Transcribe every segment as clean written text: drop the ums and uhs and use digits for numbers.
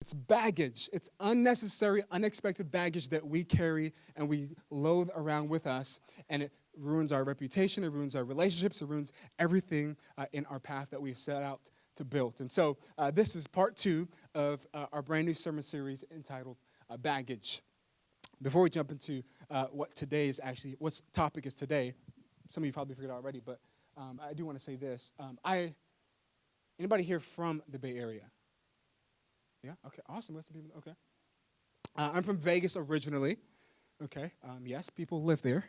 It's baggage. It's unnecessary, unexpected baggage that we carry and we load around with us, and it ruins our reputation, it ruins our relationships, it ruins everything in our path that we've set out to build. And so this is part 2 of our brand new sermon series entitled Baggage. Before we jump into what topic is today, some of you probably figured out already, but I do want to say this. Anybody here from the Bay Area? Yeah? Okay, awesome. Let's be, okay. I'm from Vegas originally. Okay, yes, people live there.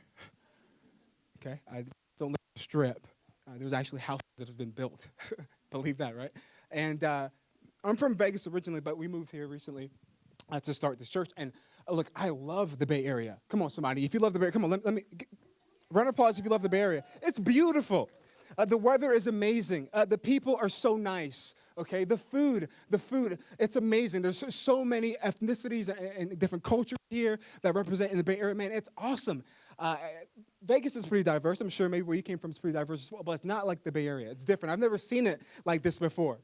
Okay, I don't live on the Strip. There's actually houses that have been built. Believe that, right? And I'm from Vegas originally, but we moved here recently to start this church. And look, I love the Bay Area. Come on, somebody. If you love the Bay Area, come on, let me round of applause if you love the Bay Area. It's beautiful. The weather is amazing. The people are so nice. Okay, the food, it's amazing. There's so many ethnicities and different cultures here that represent in the Bay Area. Man, it's awesome. Vegas is pretty diverse. I'm sure maybe where you came from is pretty diverse as well, but it's not like the Bay Area. It's different. I've never seen it like this before.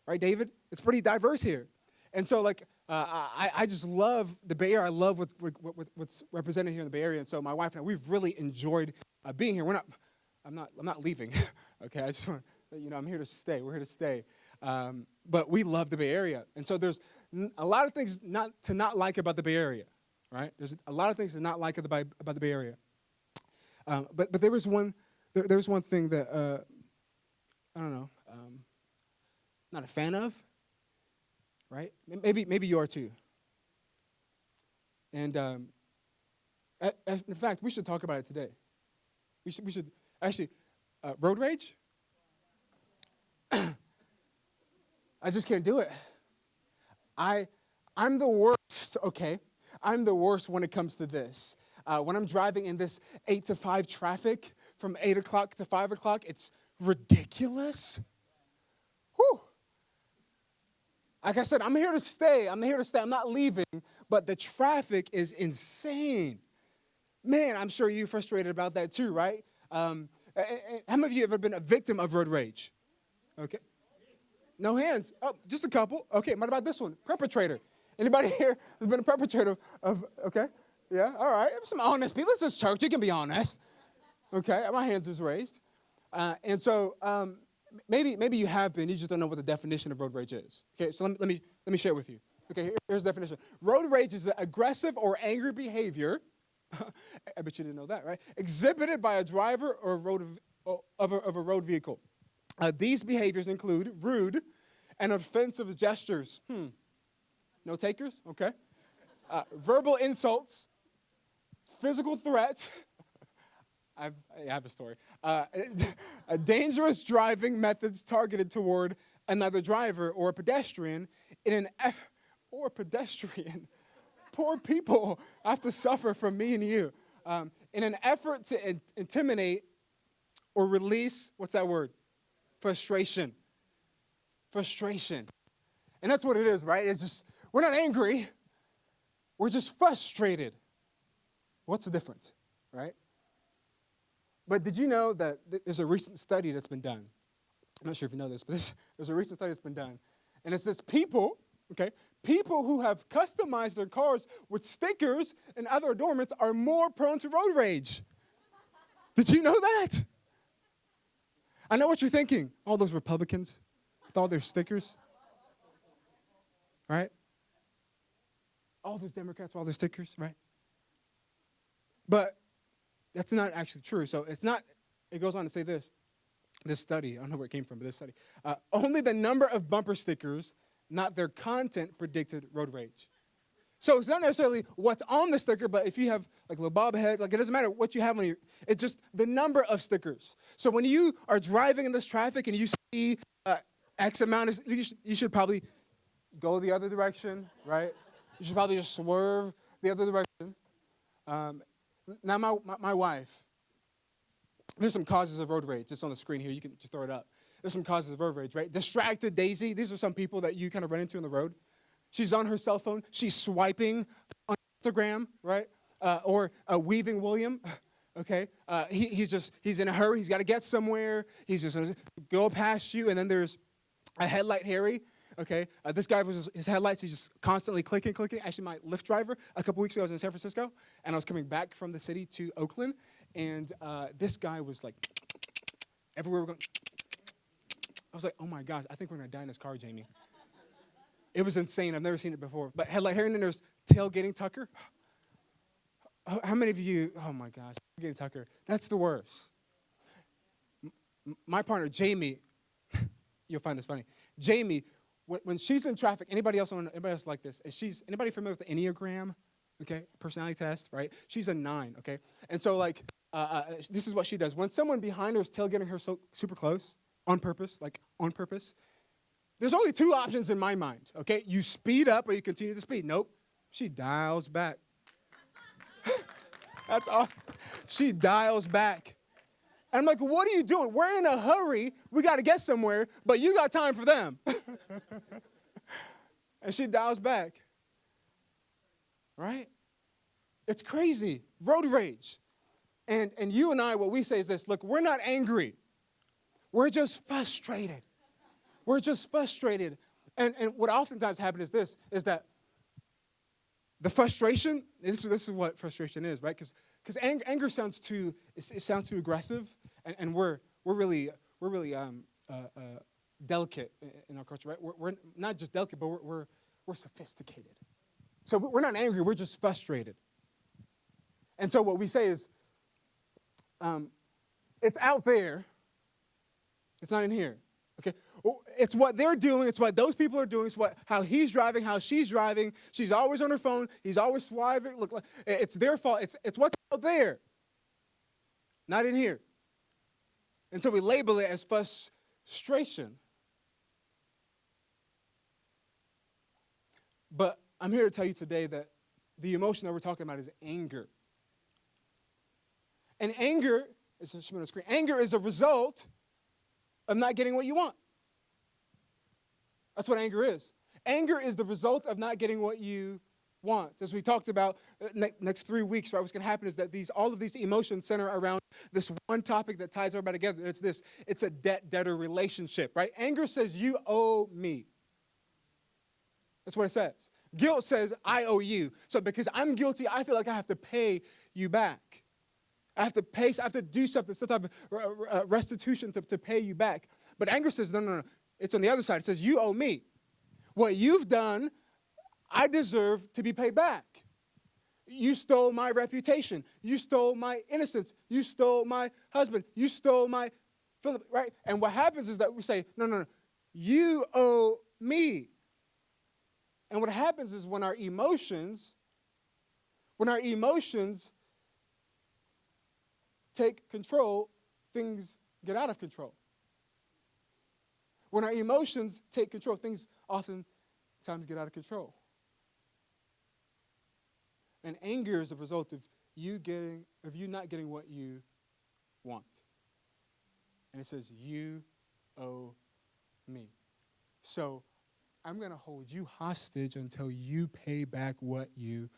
Right, David? It's pretty diverse here. And so, I just love the Bay Area. I love what's represented here in the Bay Area. And so my wife and I, we've really enjoyed being here. I'm not leaving. Okay, I just want, I'm here to stay. We're here to stay. But we love the Bay Area. And so there's a lot of things not like about the Bay Area, right? There's a lot of things to not like about the Bay Area. But there was one thing that, I don't know, not a fan of, right? Maybe you are too. And in fact, we should talk about it today. We should actually, road rage? I just can't do it. I'm the worst, okay? I'm the worst when it comes to this. When I'm driving in this 8 to 5 traffic from 8 o'clock to 5 o'clock, it's ridiculous. Whew. Like I said, I'm here to stay. I'm not leaving, but the traffic is insane. Man, I'm sure you're frustrated about that too, right? How many of you have ever been a victim of road rage? Okay. No hands. Oh, just a couple. Okay, what about this one? Perpetrator. Anybody here has been a perpetrator of, okay? Yeah, all right. Some honest people. This is church. You can be honest. Okay, my hands is raised. And so maybe you have been. You just don't know what the definition of road rage is. Okay, so let me share with you. Okay, here's the definition. Road rage is aggressive or angry behavior. I bet you didn't know that, right? Exhibited by a driver or of a road vehicle. These behaviors include rude and offensive gestures. No takers? Okay. Verbal insults, physical threats. I have a story. Dangerous driving methods targeted toward another driver or a pedestrian Poor people have to suffer from me and you. In an effort to intimidate or release, what's that word? Frustration. And that's what it is, right? It's just, we're not angry. We're just frustrated. What's the difference, right? But did you know that there's a recent study that's been done? I'm not sure if you know this, but there's a recent study that's been done. And it says people who have customized their cars with stickers and other adornments are more prone to road rage. Did you know that? I know what you're thinking. All those Republicans with all their stickers, right? All those Democrats with all their stickers, right? But that's not actually true. So it goes on to say this study, I don't know where it came from, but this study. Only the number of bumper stickers, not their content, predicted road rage. So it's not necessarily what's on the sticker, but if you have like little bobbleheads, it doesn't matter what you have on it's just the number of stickers. So when you are driving in this traffic and you see X amount, you should probably go the other direction, right? You should probably just swerve the other direction. Now my wife, there's some causes of road rage. It's on the screen here. You can just throw it up. There's some causes of road rage, right? Distracted Daisy. These are some people that you kind of run into on the road. She's on her cell phone. She's swiping on Instagram, right? Or Weaving William, okay? He's in a hurry. He's got to get somewhere. He's just going to go past you. And then there's a Headlight Harry, okay? This guy was his headlights, he's just constantly clicking. Actually, my Lyft driver, a couple weeks ago, I was in San Francisco, and I was coming back from the city to Oakland, and this guy was like, everywhere we're going, I was like, oh my gosh, I think we're gonna die in this car, Jamie. It was insane, I've never seen it before. But headlight here, and then there's tailgating Tucker. How many of you, oh my gosh, tailgating Tucker, that's the worst. My partner, Jamie, you'll find this funny. Jamie, when she's in traffic, anybody else like this? Anybody familiar with the Enneagram? Okay, personality test, right? She's a 9, okay? And so, like, this is what she does. When someone behind her is tailgating her super close, on purpose, there's only 2 options in my mind, okay? You speed up or you continue to speed. Nope, she dials back. That's awesome. She dials back. And I'm like, what are you doing? We're in a hurry. We got to get somewhere, but you got time for them. And she dials back. Right? It's crazy. Road rage. And you and I, what we say is this. Look, we're not angry. We're just frustrated. We're just frustrated. And what oftentimes happens is this, is that the frustration, this is what frustration is, right? Because anger sounds too aggressive, and we're really delicate in our culture, right? We're not just delicate, but we're sophisticated. So we're not angry, we're just frustrated. And so what we say is, it's out there, it's not in here. Okay, it's what they're doing. It's what those people are doing. It's how he's driving, how she's driving. She's always on her phone. He's always swiping. Look, it's their fault. It's what's out there, not in here. And so we label it as frustration. But I'm here to tell you today that the emotion that we're talking about is anger. And anger, it's on the screen. Anger is a result of not getting what you want. That's what anger is. Anger is the result of not getting what you want. As we talked about next 3 weeks, right, what's going to happen is that all of these emotions center around this one topic that ties everybody together. It's this. It's a debt-debtor relationship, right? Anger says, you owe me. That's what it says. Guilt says, I owe you. So because I'm guilty, I feel like I have to pay you back. I have to do something, some type of restitution to pay you back. But anger says, no. It's on the other side. It says, you owe me. What you've done, I deserve to be paid back. You stole my reputation. You stole my innocence. You stole my husband. You stole my Philip, right? And what happens is that we say, no. You owe me. And what happens is when our emotions take control, things get out of control. When our emotions take control, things oftentimes get out of control. And anger is a result of you not getting what you want. And it says, you owe me. So I'm going to hold you hostage until you pay back what you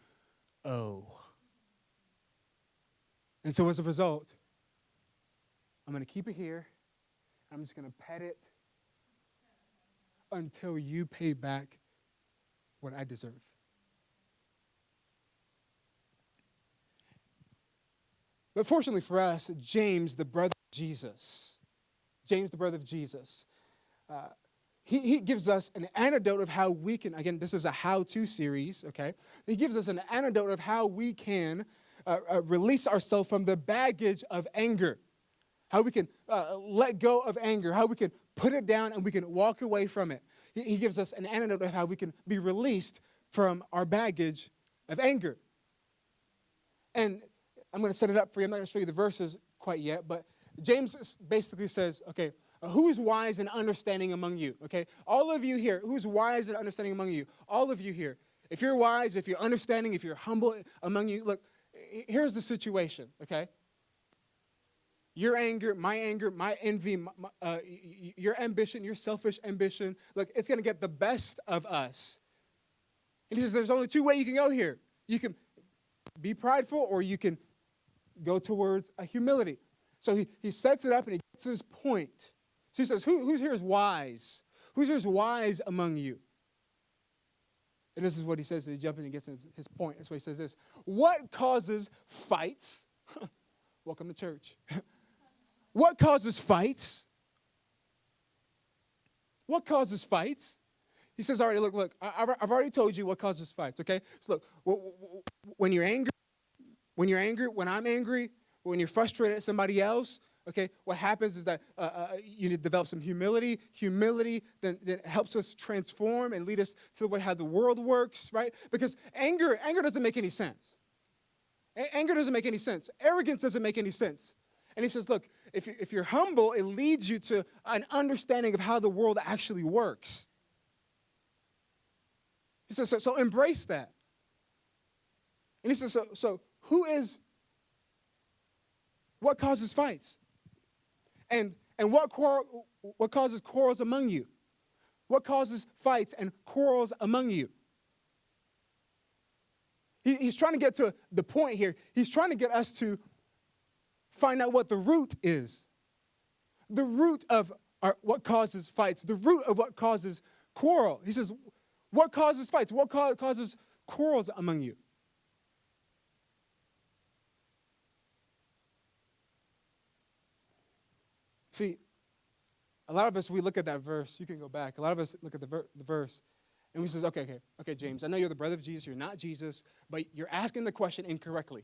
owe. And so as a result, I'm going to keep it here. I'm just going to pet it until you pay back what I deserve. But fortunately for us, James, the brother of Jesus, he gives us an antidote of how we can, again, this is a how-to series, okay? He gives us an antidote of how we can release ourselves from the baggage of anger, how we can let go of anger, how we can put it down and we can walk away from it. He gives us an antidote of how we can be released from our baggage of anger. And I'm going to set it up for you. I'm not going to show you the verses quite yet, but James basically says, okay, who is wise and understanding among you? Okay, all of you here, who's wise and understanding among you? All of you here. If you're wise, if you're understanding, if you're humble among you, look, here's the situation, okay? Your anger, my envy, your ambition, your selfish ambition, look, it's going to get the best of us. And he says there's only 2 ways you can go here. You can be prideful or you can go towards a humility. So he sets it up and he gets to this point. So he says, who's here is wise? Who's wise among you? And this is what he says. He jumps in and gets his point. That's why he says this. What causes fights? Welcome to church. What causes fights? What causes fights? He says, all right, look, I've already told you what causes fights, okay? So look, when you're angry, when I'm angry, when you're frustrated at somebody else, okay, what happens is that you need to develop some humility. Humility then helps us transform and lead us to the way how the world works, right? Because anger doesn't make any sense. Anger doesn't make any sense. Arrogance doesn't make any sense. And he says, look, if you're humble, it leads you to an understanding of how the world actually works. He says, so embrace that. And he says, so what causes fights? And what causes quarrels among you? What causes fights and quarrels among you? He's trying to get to the point here. He's trying to get us to find out what the root is. The root of what causes fights. The root of what causes quarrel. He says, what causes fights? What causes quarrels among you? See, a lot of us, we look at that verse. You can go back. A lot of us look at the verse, and we says, okay, James, I know you're the brother of Jesus. You're not Jesus, but you're asking the question incorrectly.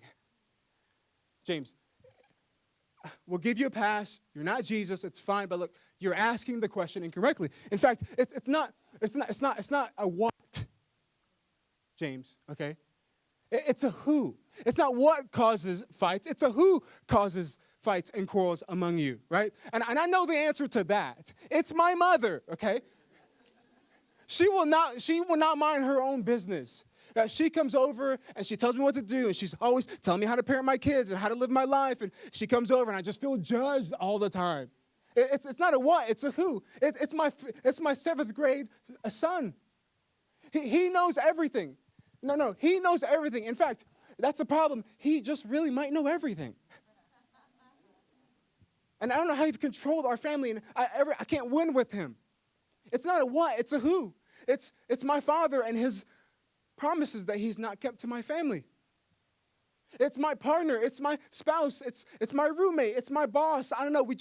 James, we'll give you a pass. You're not Jesus. It's fine, but look, you're asking the question incorrectly. In fact, it's not a what, James, okay? It's a who. It's not what causes fights. It's a who causes fights and quarrels among you, right? And I know the answer to that. It's my mother, okay? She will not mind her own business. She comes over and she tells me what to do, and she's always telling me how to parent my kids and how to live my life, and she comes over and I just feel judged all the time. It's not a what, it's a who. It's my 7th grade son. He knows everything. No, he knows everything. In fact, that's the problem. He just really might know everything. And I don't know how you've controlled our family, and I can't win with him. It's not a what, it's a who. It's my father and his promises that he's not kept to my family. It's my partner, it's my spouse, it's my roommate, it's my boss. I don't know, we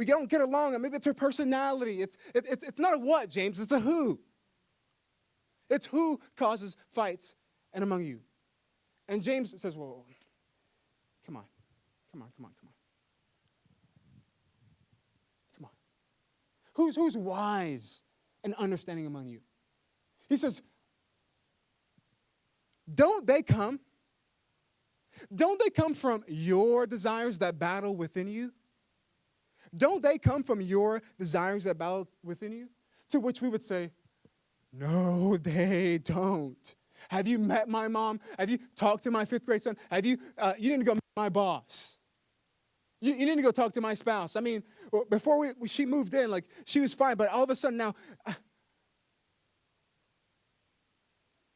don't get along, and maybe it's her personality. It's not a what, James, it's a who. It's who causes fights and among you. And James says, well, come on. Who's wise and understanding among you? He says, don't they come from your desires that battle within you? Don't they come from your desires that battle within you? To which we would say, no, they don't. Have you met my mom? Have you talked to my 5th grade son? You need to go meet my boss. You need to go talk to my spouse. I mean, before she moved in, like, she was fine, but all of a sudden now,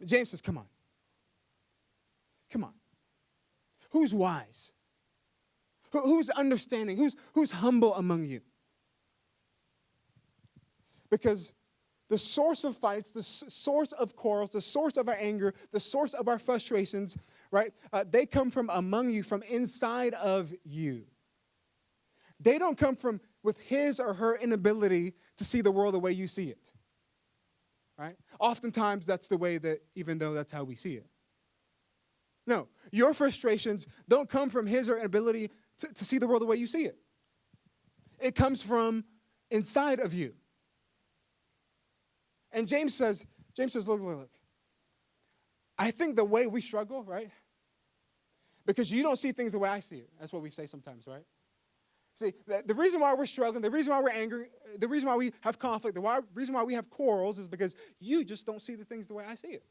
James says, come on. Who's wise? Who's understanding? Who's humble among you? Because the source of fights, the source of quarrels, the source of our anger, the source of our frustrations, right? They come from among you, from inside of you. They don't come from with his or her inability to see the world the way you see it, right? Oftentimes, that's the way that, even though that's how we see it. No, your frustrations don't come from his or inability to see the world the way you see it. It comes from inside of you. And James says, look. I think the way we struggle, right? Because you don't see things the way I see it. That's what we say sometimes, right? See, the reason why we're struggling, the reason why we're angry, the reason why we have conflict, the reason why we have quarrels is because you just don't see the things the way I see it.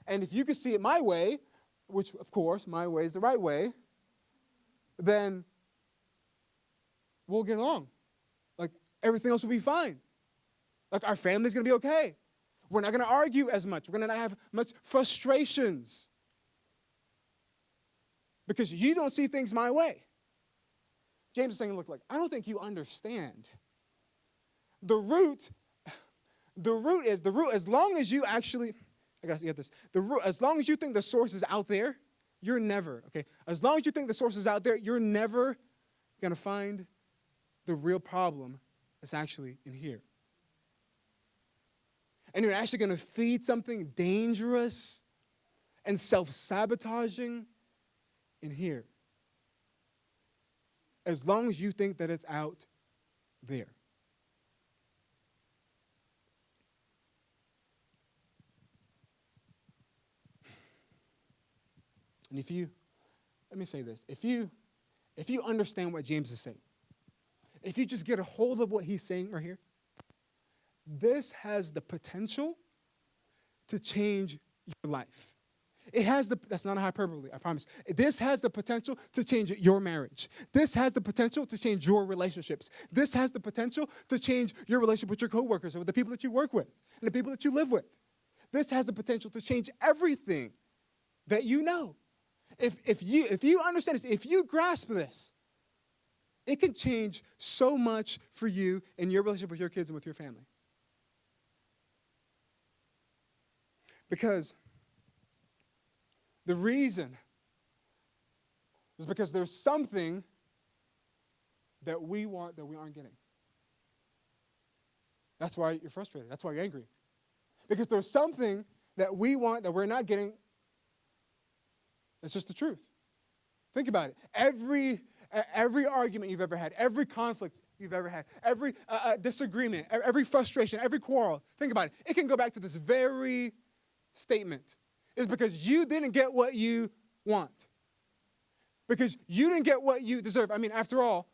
And if you could see it my way, which, of course, my way is the right way, then we'll get along. Like, everything else will be fine. Like, our family's going to be okay. We're not going to argue as much. We're going to not have much frustrations. Because you don't see things my way. James is saying, look, I don't think you understand. The root The root, as long as you actually, I gotta get this. The root, as long as you think the source is out there, you're never, okay? As long as you think the source is out there, you're never gonna find the real problem that's actually in here. And you're actually gonna feed something dangerous and self-sabotaging in here. As long as you think that it's out there. And let me say this, if you understand what James is saying, if you just get a hold of what he's saying right here, this has the potential to change your life. That's not a hyperbole, I promise. This has the potential to change your marriage. This has the potential to change your relationships. This has the potential to change your relationship with your coworkers or with the people that you work with and the people that you live with. This has the potential to change everything that you know. If you understand this, if you grasp this, it can change so much for you in your relationship with your kids and with your family. Because the reason is because there's something that we want that we aren't getting. That's why you're frustrated. That's why you're angry. Because there's something that we want that we're not getting. It's just the truth. Think about it. Every argument you've ever had, every conflict you've ever had, every disagreement, every frustration, every quarrel, think about it. It can go back to this very statement. It's because you didn't get what you want. Because you didn't get what you deserve. I mean, after all,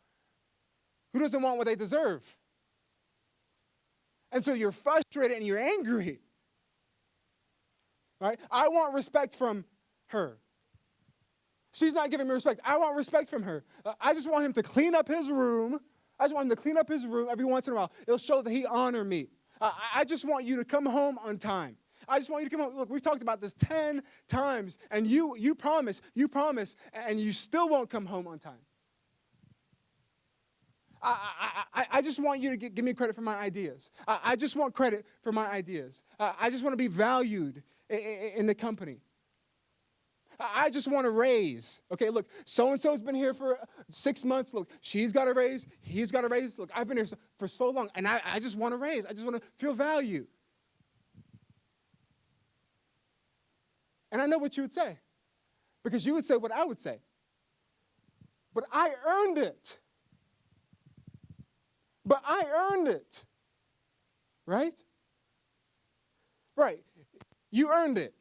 who doesn't want what they deserve? And so you're frustrated and you're angry. Right? I want respect from her. She's not giving me respect. I want respect from her. I just want him to clean up his room. I just want him to clean up his room every once in a while. It'll show that he honored me. I just want you to come home on time. I just want you to come home. Look, we've talked about this 10 times, and you promise, and you still won't come home on time. I just want you to give me credit for my ideas. I just want credit for my ideas. I just want to be valued in the company. I just want a raise. Okay, look, so-and-so's been here for 6 months. Look, she's got a raise. He's got a raise. Look, I've been here for so long, and I just want a raise. I just want to feel value. And I know what you would say, because you would say what I would say. But I earned it. Right? Right. You earned it.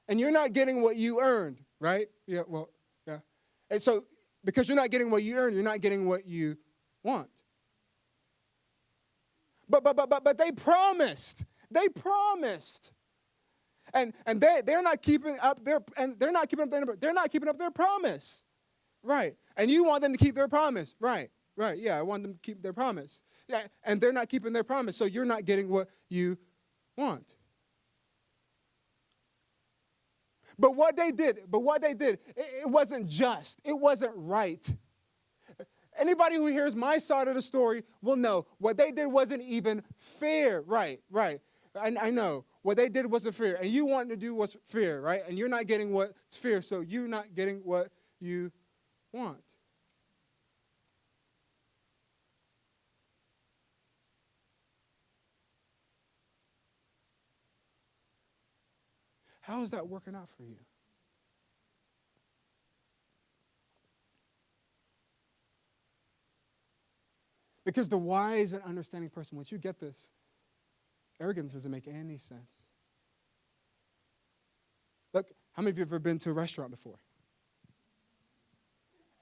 And you're not getting what you earned, right? Yeah, well, yeah. And so, because you're not getting what you earned, you're not getting what you want. But they promised. They promised. And they're not keeping up their promise. Right. And you want them to keep their promise. Right. Yeah, I want them to keep their promise. Yeah, and they're not keeping their promise, so you're not getting what you want. But what they did, it wasn't just. It wasn't right. Anybody who hears my side of the story will know what they did wasn't even fair. Right. I know. What they did wasn't fair. And you want to do what's fair, right? And you're not getting what's fair, so you're not getting what you want. How is that working out for you? Because the wise and understanding person, once you get this, arrogance doesn't make any sense. Look, how many of you have ever been to a restaurant before?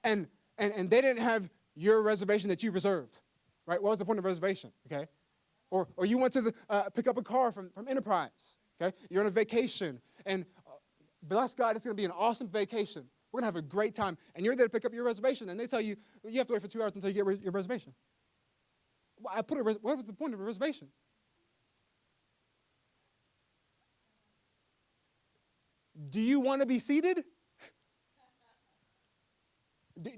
And they didn't have your reservation that you reserved, right? What was the point of reservation, okay? Or you went to pick up a car from Enterprise, okay? You're on a vacation, and bless God, it's going to be an awesome vacation. We're going to have a great time, and you're there to pick up your reservation, and they tell you, you have to wait for 2 hours until you get your reservation. What was the point of a reservation? Do you want to be seated?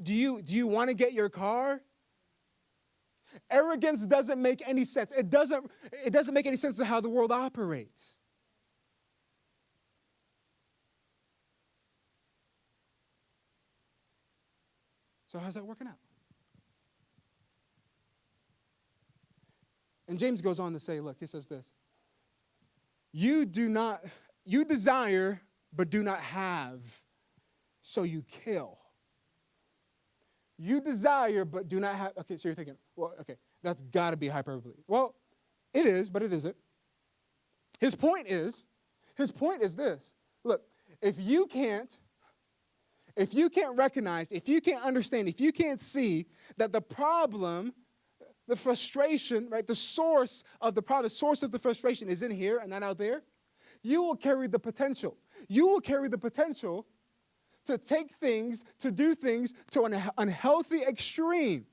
Do you want to get your car? Arrogance doesn't make any sense. It doesn't make any sense to how the world operates. So how's that working out? And James goes on to say, look, he says this. You desire, but do not have, so you kill. You desire, but do not have. Okay, so you're thinking, well, okay, that's got to be hyperbole. Well, it is, but it isn't. His point is this. Look, if you can't recognize, if you can't understand, if you can't see that the problem, the frustration, right, the source of the problem, the source of the frustration is in here and not out there, you will carry the potential. You will carry the potential to take things, to do things to an unhealthy extreme.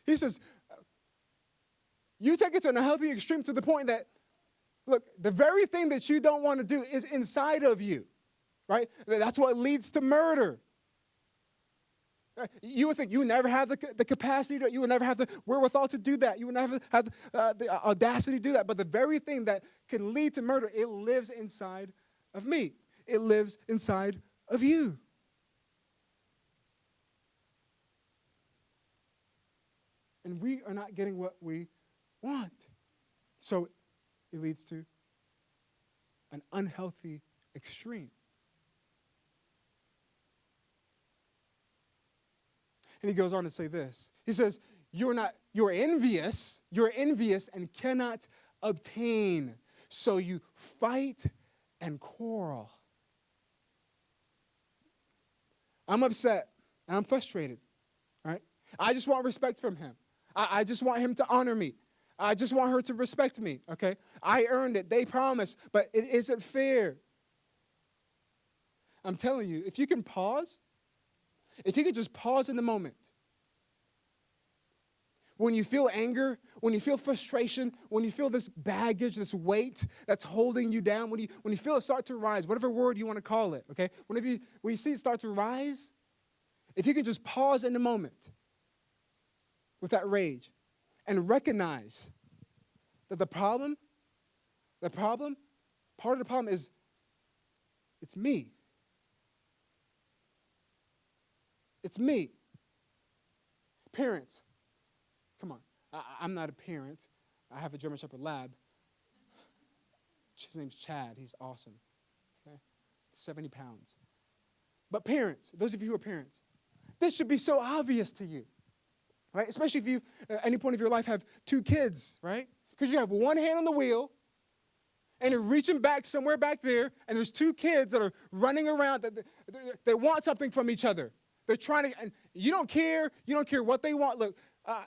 He says, you take it to an unhealthy extreme to the point that, look, the very thing that you don't want to do is inside of you, right? That's what leads to murder. You would think you would never have the capacity you would never have the wherewithal to do that. You would never have the audacity to do that. But the very thing that can lead to murder, it lives inside of me. It lives inside of you. And we are not getting what we want. So it leads to an unhealthy extreme. And he goes on to say this. He says, you're envious and cannot obtain. So you fight and quarrel. I'm upset and I'm frustrated, right? I just want respect from him. I just want him to honor me. I just want her to respect me, okay? I earned it. They promised, but it isn't fair. I'm telling you, if you can pause, if you could just pause in the moment, when you feel anger, when you feel frustration, when you feel this baggage, this weight that's holding you down, when you feel it start to rise, whatever word you want to call it, okay? When you see it start to rise, if you could just pause in the moment with that rage and recognize that part of the problem is it's me. It's me. Parents, come on. I'm not a parent. I have a German Shepherd lab. His name's Chad. He's awesome. Okay? 70 pounds. But parents, those of you who are parents, this should be so obvious to you, right? Especially if you, at any point of your life, have two kids, right? Because you have one hand on the wheel, and you're reaching back somewhere back there, and there's two kids that are running around that want something from each other. They're trying to, and you don't care what they want. Look,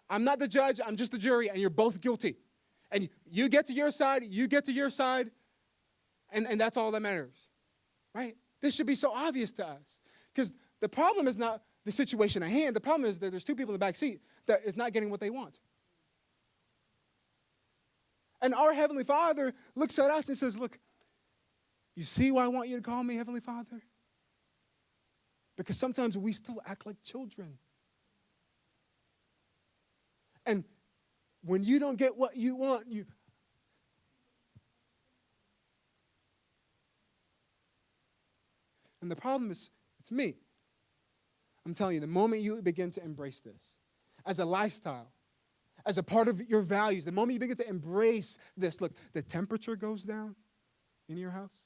I'm not the judge, I'm just the jury, and you're both guilty. And you get to your side, and that's all that matters, right? This should be so obvious to us. Because the problem is not the situation at hand. The problem is that there's two people in the back seat that is not getting what they want. And our Heavenly Father looks at us and says, look, you see why I want you to call me Heavenly Father? Because sometimes we still act like children. And when you don't get what you want, and the problem is, it's me. I'm telling you, the moment you begin to embrace this as a lifestyle, as a part of your values, the moment you begin to embrace this, look, the temperature goes down in your house.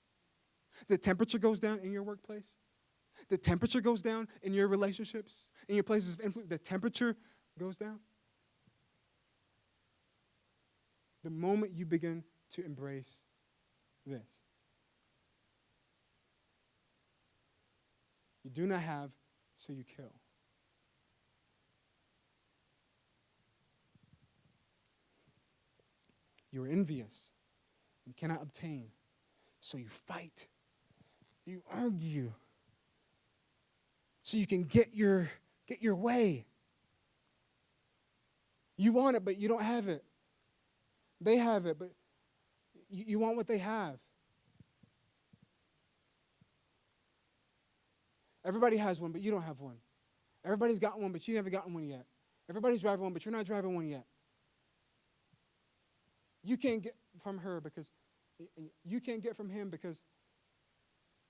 The temperature goes down in your workplace. The temperature goes down in your relationships, in your places of influence. The temperature goes down. The moment you begin to embrace this. You do not have, so you kill. You are envious and cannot obtain, so you fight. You argue. So you can get your way. You want it, but you don't have it. They have it, but you want what they have. Everybody has one, but you don't have one. Everybody's got one, but you haven't gotten one yet. Everybody's driving one, but you're not driving one yet. You can't get from her because, you can't get from him because,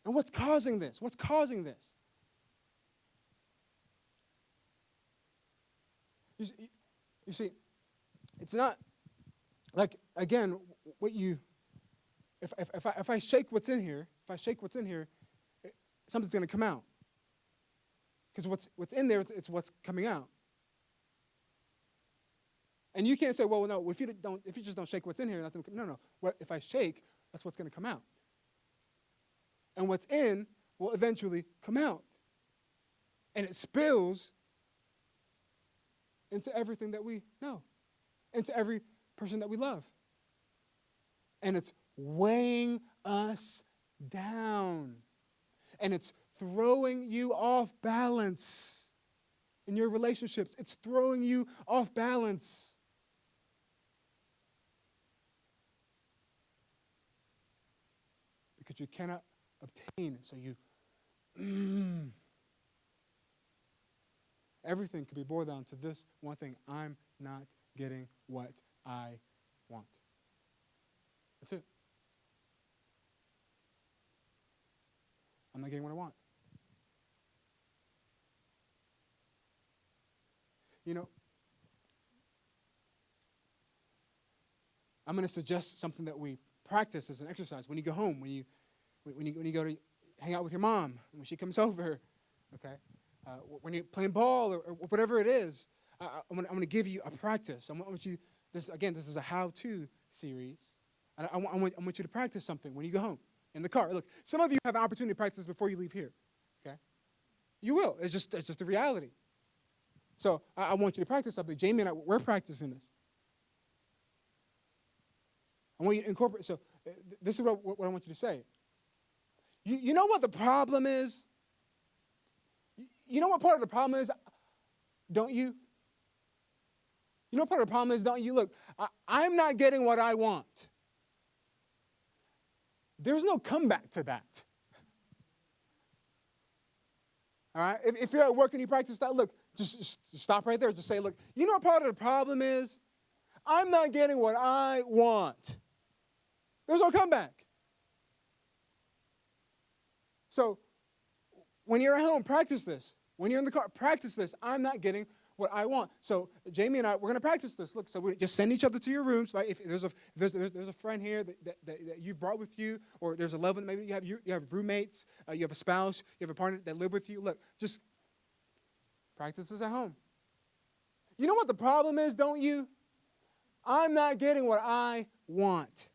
and what's causing this? What's causing this? You see, it's not like, again, what you, if I shake what's in here, something's going to come out. Because what's in there, it's what's coming out. And you can't say, well, no, if you just don't shake what's in here, nothing. No. If I shake, that's what's going to come out. And what's in will eventually come out. And it spills into everything that we know, into every person that we love. And it's weighing us down. And it's throwing you off balance in your relationships. It's throwing you off balance. Because you cannot obtain it. So you, everything can be boiled down to this one thing. I'm not getting what I want. That's it. I'm not getting what I want. You know, I'm going to suggest something that we practice as an exercise when you go home, when you go to hang out with your mom, when she comes over, okay? When you're playing ball or whatever it is, I'm going to give you a practice. I want you, this is a how-to series. And I want you to practice something when you go home in the car. Look, some of you have an opportunity to practice before you leave here, okay? You will. It's just a reality. So I want you to practice something. Jamie and I, we're practicing this. I want you to incorporate. So this is what I want you to say. You know what the problem is? You know what part of the problem is? Don't you? You know what part of the problem is? Don't you? Look, I'm not getting what I want. There's no comeback to that. All right? If you're at work and you practice that, look, just stop right there. Just say, look, you know what part of the problem is? I'm not getting what I want. There's no comeback. So when you're at home, practice this. When you're in the car, practice this. I'm not getting what I want. So Jamie and I, we're going to practice this. Look, so we just send each other to your rooms. Right? If there's a friend here that you've brought with you, or there's a loved one, maybe you have roommates, you have a spouse, you have a partner that live with you. Look, just practice this at home. You know what the problem is, don't you? I'm not getting what I want.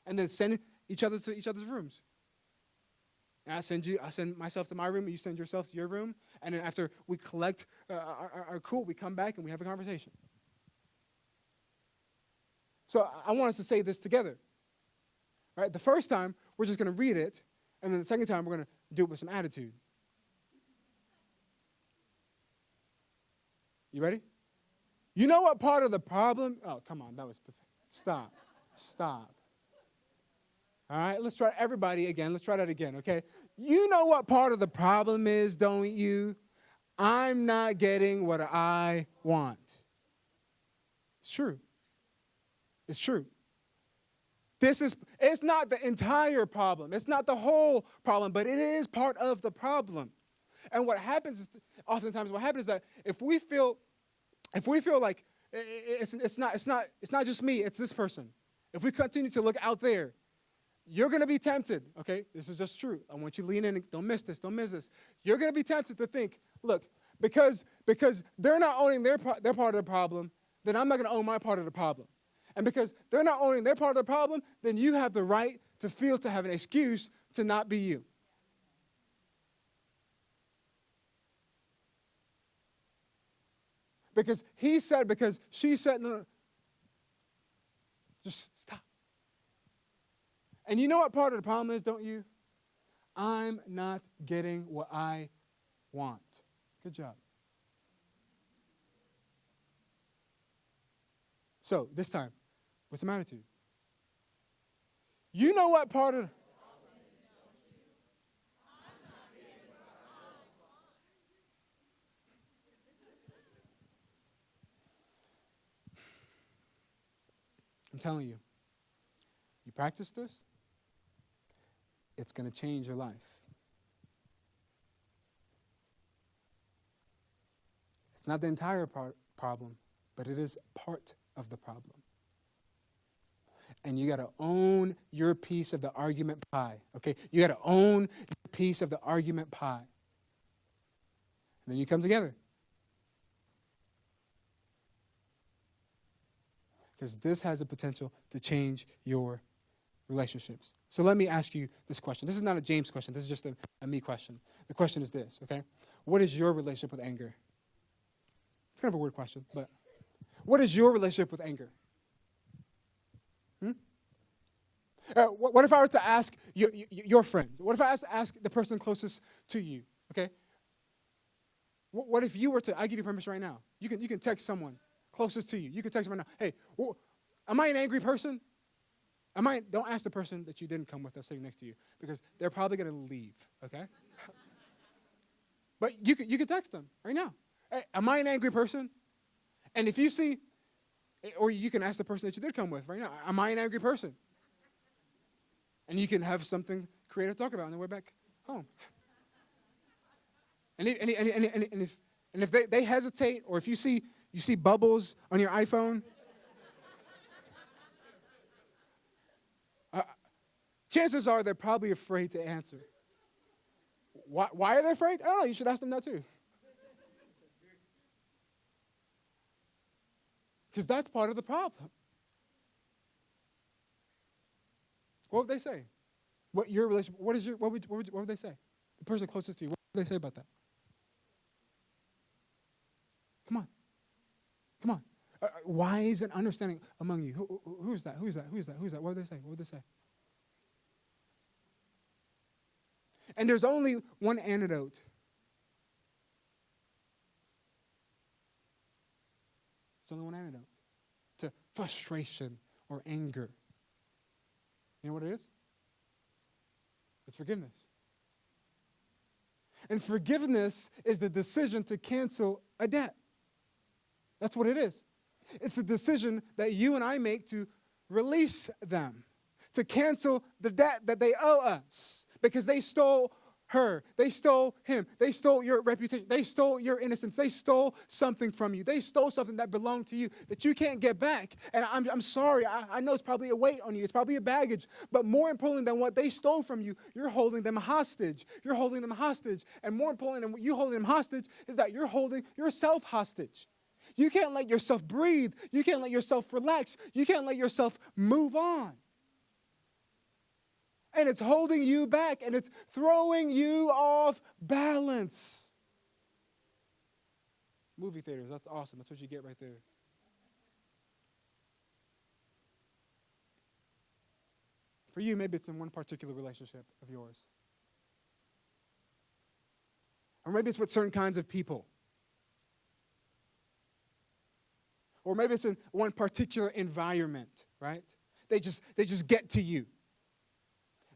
And then send each other to each other's rooms. And I send myself to my room, and you send yourself to your room. And then after we collect our cool, we come back and we have a conversation. So I want us to say this together. All right? The first time, we're just going to read it. And then the second time, we're going to do it with some attitude. You ready? You know what part of the problem? Oh, come on, that was pathetic. Stop. All right, let's try everybody again. Let's try that again, okay? You know what part of the problem is, don't you? I'm not getting what I want. It's true. It's true. It's not the entire problem. It's not the whole problem, but it is part of the problem. And what happens is, oftentimes what happens is that if we feel like it's not just me, it's this person. If we continue to look out there, you're going to be tempted, okay? This is just true. I want you to lean in and don't miss this. You're going to be tempted to think, look, because they're not owning their part of the problem, then I'm not going to own my part of the problem. And because they're not owning their part of the problem, then you have the right to have an excuse to not be you. Because he said, because she said, no. Just stop. And you know what part of the problem is, don't you? I'm not getting what I want. Good job. So, this time, with some attitude. You know what part of... I'm telling you, you practice this, it's going to change your life. It's not the entire problem, but it is part of the problem. And you got to own your piece of the argument pie, okay? You got to own your piece of the argument pie. And then you come together. Because this has the potential to change your relationships. So let me ask you this question. This is not a James question. This is just a me question. The question is this, okay? What is your relationship with anger? It's kind of a weird question, but what is your relationship with anger? What if I were to ask your friends? What if I ask the person closest to you, okay? What if you were to, I give you permission right now. You can text someone closest to you. You can text them right now. Hey, am I an angry person? Don't ask the person that you didn't come with that's sitting next to you, because they're probably going to leave, okay? But you can text them right now. Hey, am I an angry person? And if you see, or you can ask the person that you did come with right now, am I an angry person? And you can have something creative to talk about on the way back home. And if they hesitate, or if you see bubbles on your iPhone, chances are they're probably afraid to answer. Why are they afraid? I don't know. You should ask them that too. Because that's part of the problem. What would they say? What your relationship? What would they say? The person closest to you. What would they say about that? Come on. Wise and understanding among you. Who is that? Who is that? What would they say? What would they say? And there's only one antidote. There's only one antidote to frustration or anger. You know what it is? It's forgiveness. And forgiveness is the decision to cancel a debt. That's what it is. It's a decision that you and I make to release them, to cancel the debt that they owe us, because they stole her, they stole him, they stole your reputation, they stole your innocence, they stole something from you, they stole something that belonged to you that you can't get back. And I'm sorry, I know it's probably a weight on you, it's probably a baggage, but more importantly than what they stole from you, you're holding them hostage. You're holding them hostage. And more importantly than you holding them hostage is that you're holding yourself hostage. You can't let yourself breathe. You can't let yourself relax. You can't let yourself move on. And it's holding you back, and it's throwing you off balance. Movie theaters, that's awesome. That's what you get right there. For you, maybe it's in one particular relationship of yours. Or maybe it's with certain kinds of people. Or maybe it's in one particular environment, right? They just get to you.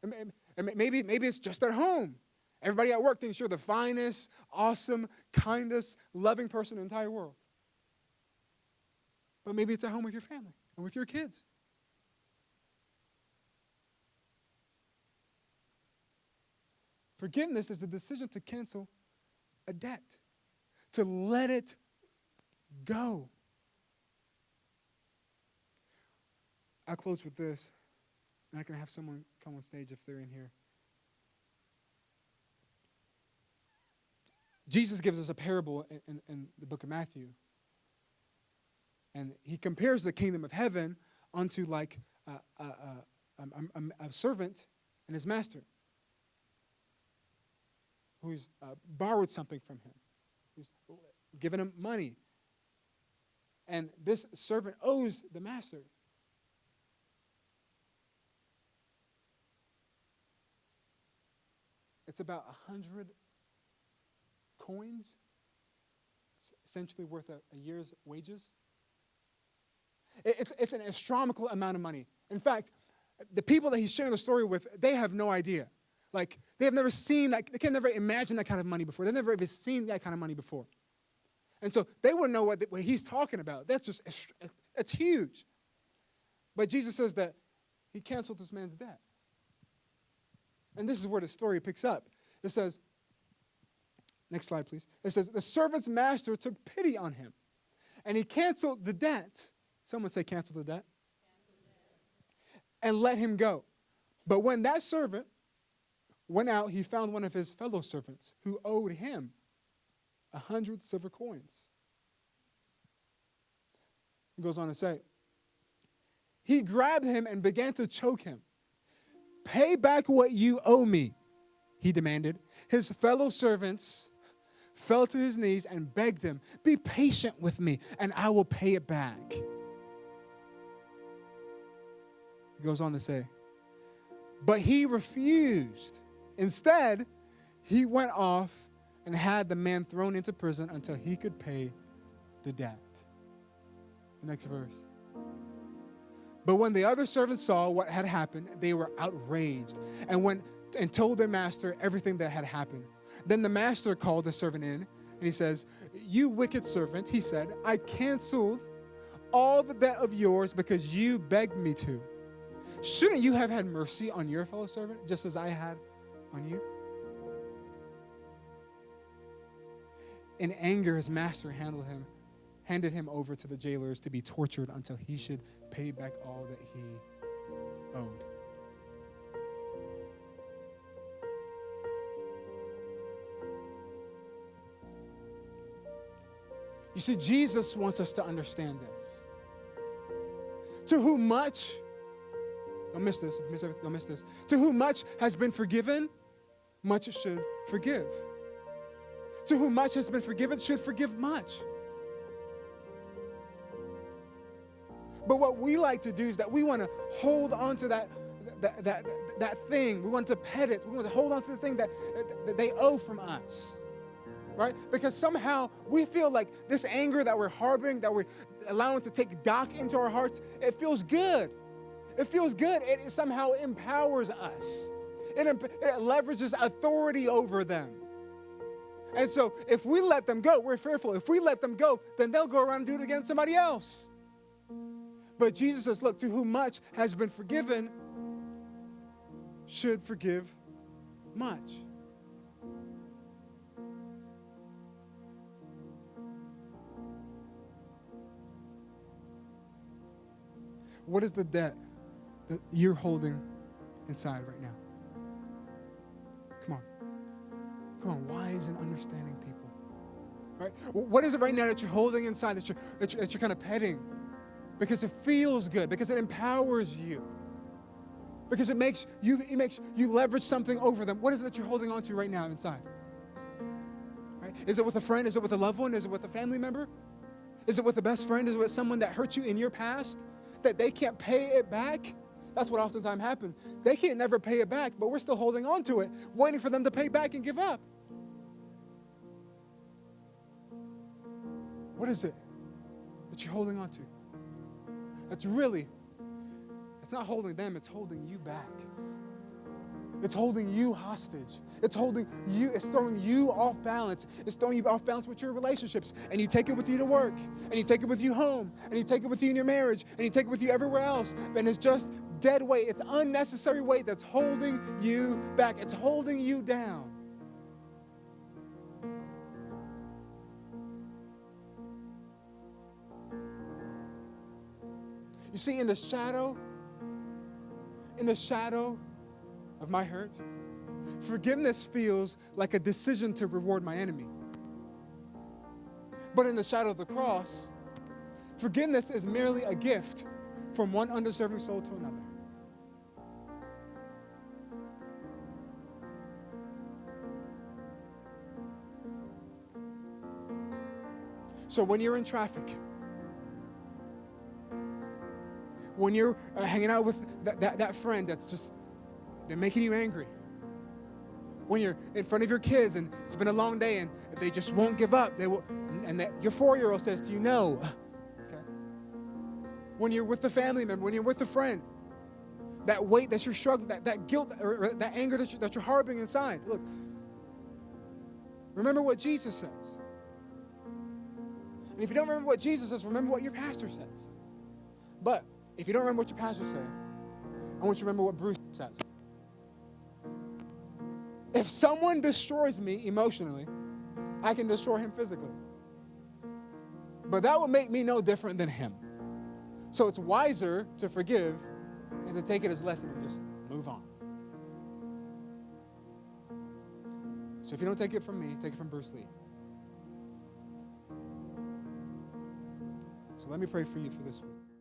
And maybe it's just at home. Everybody at work thinks you're the finest, awesome, kindest, loving person in the entire world. But maybe it's at home with your family and with your kids. Forgiveness is the decision to cancel a debt, to let it go. I'll close with this. And I can have someone come on stage if they're in here. Jesus gives us a parable in the book of Matthew. And he compares the kingdom of heaven unto like a servant and his master who's borrowed something from him, who's given him money. And this servant owes the master. It's about 100 coins. It's essentially worth a year's wages. It's an astronomical amount of money. In fact, the people that he's sharing the story with, they have no idea. Like, they have never seen, like, they can never imagine that kind of money before. They've never even seen that kind of money before. And so they wouldn't know what he's talking about. That's huge. But Jesus says that he canceled this man's debt. And this is where the story picks up. It says, next slide, please. It says, the servant's master took pity on him, and he canceled the debt. Someone say cancel the debt. And let him go. But when that servant went out, he found one of his fellow servants who owed him 100 silver coins. He goes on to say, he grabbed him and began to choke him. Pay back what you owe me, he demanded. His fellow servants fell to his knees and begged him, be patient with me and I will pay it back. He goes on to say, but he refused. Instead, he went off and had the man thrown into prison until he could pay the debt. The next verse. But when the other servants saw what had happened, they were outraged and went and told their master everything that had happened. Then the master called the servant in, and he says, you wicked servant, he said, I canceled all the debt of yours because you begged me to. Shouldn't you have had mercy on your fellow servant, just as I had on you? In anger, his master handed him over to the jailers to be tortured until he should pay back all that he owed. You see, Jesus wants us to understand this. To whom much, don't miss this, don't miss this. To whom much has been forgiven, much should forgive. To whom much has been forgiven should forgive much. But what we like to do is that we want to hold on to that thing. We want to pet it. We want to hold on to the thing that they owe from us. Right? Because somehow we feel like this anger that we're harboring, that we're allowing to take dock into our hearts, it feels good. It feels good. It somehow empowers us. It leverages authority over them. And so if we let them go, we're fearful. If we let them go, then they'll go around and do it against somebody else. But Jesus says, look, to whom much has been forgiven should forgive much. What is the debt that you're holding inside right now? Come on. Come on, wise and understanding people. Right? What is it right now that you're holding inside, that you're kind of petting? Because it feels good, because it empowers you. Because it makes you leverage something over them. What is it that you're holding on to right now inside? Right? Is it with a friend? Is it with a loved one? Is it with a family member? Is it with a best friend? Is it with someone that hurt you in your past? That they can't pay it back? That's what oftentimes happens. They can't never pay it back, but we're still holding on to it, waiting for them to pay back and give up. What is it that you're holding on to? It's not holding them, it's holding you back. It's holding you hostage. It's holding you, it's throwing you off balance. It's throwing you off balance with your relationships. And you take it with you to work, and you take it with you home, and you take it with you in your marriage, and you take it with you everywhere else. And it's just dead weight. It's unnecessary weight that's holding you back. It's holding you down. You see, in the shadow of my hurt, forgiveness feels like a decision to reward my enemy. But in the shadow of the cross, forgiveness is merely a gift from one undeserving soul to another. So when you're in traffic, when you're hanging out with that friend that's just, they're making you angry. When you're in front of your kids and it's been a long day and they just won't give up, and your 4-year-old says to you, no. Okay. When you're with the family member, when you're with a friend, that weight that you're struggling, that guilt or that anger that you're harboring inside. Look, remember what Jesus says. And if you don't remember what Jesus says, remember what your pastor says. But If you don't remember what your pastor said, I want you to remember what Bruce says. If someone destroys me emotionally, I can destroy him physically. But that would make me no different than him. So it's wiser to forgive and to take it as a lesson and just move on. So if you don't take it from me, take it from Bruce Lee. So let me pray for you for this week.